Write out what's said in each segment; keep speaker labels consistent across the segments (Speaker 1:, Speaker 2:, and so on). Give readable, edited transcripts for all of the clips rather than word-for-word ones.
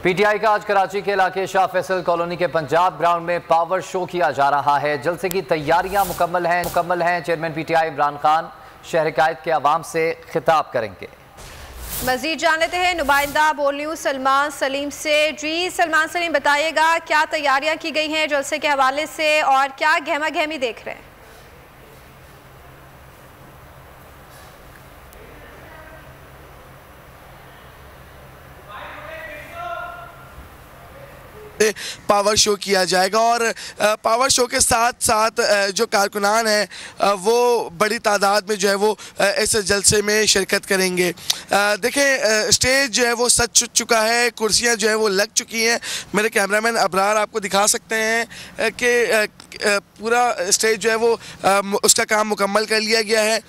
Speaker 1: PTI का आज कराची के इलाके शाह फैसल कॉलोनी के पंजाब ग्राउंड में पावर शो किया जा रहा है। जलसे की तैयारियां मुकम्मल हैं। चेयरमैन पीटीआई इमरान खान शहर कायद के आवाम से खिताब करेंगे।
Speaker 2: मजीद जान लेते हैं नुमाइंदा बोल न्यूज़ सलमान सलीम से। जी सलमान सलीम, बताइएगा क्या तैयारियां की गई हैं जलसे के हवाले से और क्या गहमा गहमी देख रहे हैं?
Speaker 3: पावर शो किया जाएगा और पावर शो के साथ साथ जो कारकुनान हैं वो बड़ी तादाद में जो है वो इस जलसे में शिरकत करेंगे। देखें, स्टेज जो है वो सज चुका है, कुर्सियां जो है वो लग चुकी हैं। मेरे कैमरामैन अबरार आपको दिखा सकते हैं कि पूरा स्टेज जो है वो उसका काम मुकम्मल कर लिया गया है।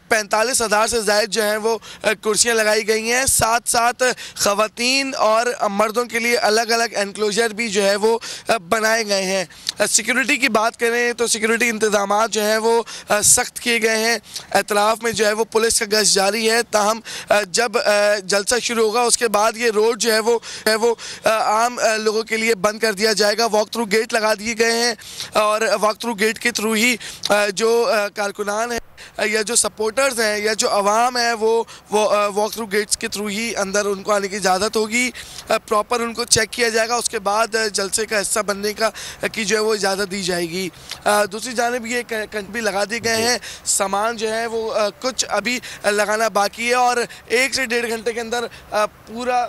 Speaker 3: 45,000 से ज़ायद जो हैं वो कुर्सियां लगाई गई हैं। साथ साथ ख़वातीन और मर्दों के लिए अलग अलग एनक्लोजर भी जो है वो बनाए गए हैं। सिक्योरिटी की बात करें तो सिक्योरिटी इंतज़ामात जो हैं वो सख्त किए गए हैं। अतराफ़ में जो है वो पुलिस का गश्त जारी है। ताहम जब जलसा शुरू होगा उसके बाद ये रोड जो है वो आम लोगों के लिए बंद कर दिया जाएगा। वॉक थ्रू गेट लगा दिए गए हैं और वॉक थ्रू गेट के थ्रू ही जो कारकुनान है या जो सपोर्टर्स हैं या जो आवाम है वो वॉक थ्रू गेट्स के थ्रू ही अंदर उनको आने की इजाज़त होगी। प्रॉपर उनको चेक किया जाएगा, उसके बाद जलसे का हिस्सा बनने की जो है वो इजाज़त दी जाएगी। दूसरी जानिब ये कंट भी लगा दिए गए हैं। सामान जो है वो कुछ अभी लगाना बाकी है और 1 से 1.5 घंटे के अंदर पूरा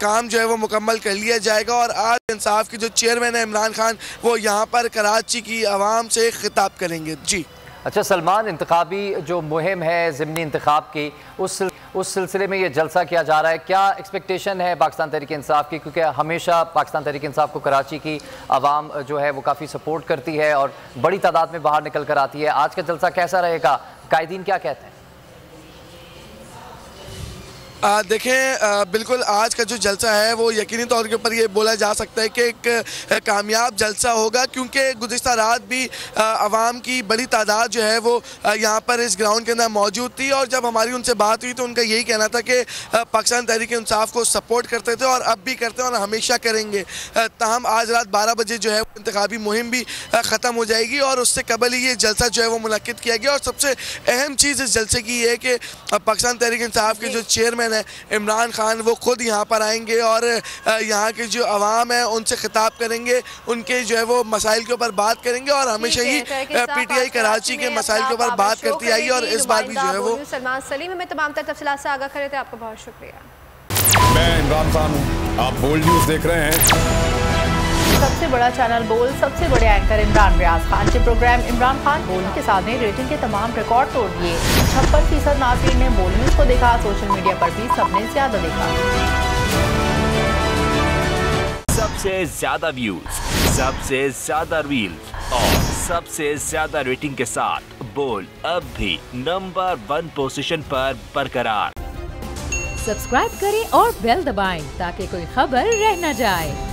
Speaker 3: काम जो है वो मुकम्मल कर लिया जाएगा। और आज इंसाफ के जो चेयरमैन है इमरान खान वो यहाँ पर कराची की आवाम से खिताब करेंगे। जी
Speaker 1: अच्छा सलमान, इंतखाबी जो मुहिम है ज़िमनी इंतखाब की, उस सिलसिले में ये जलसा किया जा रहा है, क्या एक्सपेक्टेशन है पाकिस्तान तहरीक इंसाफ की? क्योंकि हमेशा पाकिस्तान तहरीक इंसाफ को कराची की आवाम जो है वो काफ़ी सपोर्ट करती है और बड़ी तादाद में बाहर निकल कर आती है। आज का जलसा कैसा रहेगा, कायदीन क्या कहते हैं?
Speaker 3: देखें, बिल्कुल आज का जो जलसा है वो यकीनी तौर के ऊपर ये बोला जा सकता है कि एक कामयाब जलसा होगा, क्योंकि गुज़िश्ता रात भी आवाम की बड़ी तादाद जो है वो यहाँ पर इस ग्राउंड के अंदर मौजूद थी। और जब हमारी उनसे बात हुई तो उनका यही कहना था कि पाकिस्तान तहरीक इंसाफ को सपोर्ट करते थे और अब भी करते हैं और हमेशा करेंगे। ताहम आज रात 12 बजे जो है इंतखाबी मुहिम भी ख़त्म हो जाएगी और उससे कबल ही ये जलसा जो है वो मुनक्किद किया गया। और सबसे अहम चीज़ इस जलसे की है कि पाकिस्तान तहरीक इंसाफ के जो चेयरमैन है इमरान खान वो खुद यहाँ पर आएंगे और यहाँ के जो अवाम है उनसे खिताब करेंगे, उनके जो है वो मसाइल के ऊपर बात करेंगे। और हमेशा ही पीटीआई कराची के मसाइल के ऊपर बात करती आई और इस बार भी जो है वो।
Speaker 2: सलमान सलीम हमें तमाम तर तफसीलात से आगाह कर रहे थे, आपका बहुत शुक्रिया।
Speaker 4: मैं इमरान खान हूँ, आप बोल्ड न्यूज़ देख रहे हैं।
Speaker 5: सबसे बड़ा चैनल बोल, सबसे बड़े एंकर इमरान रियाज खान के प्रोग्राम इमरान खान बोल के साथ ने रेटिंग के तमाम रिकॉर्ड तोड़ दिए। 56% नाज़रीन ने बोल न्यूज़ को देखा। सोशल मीडिया पर भी सबने ज्यादा देखा।
Speaker 6: सबसे ज्यादा व्यूज, सबसे ज्यादा रील्स और सबसे ज्यादा रेटिंग के साथ बोल अब भी नंबर 1 पोजीशन पर बरकरार।
Speaker 7: सब्सक्राइब करें और बेल दबाएं ताकि कोई खबर रह न जाए।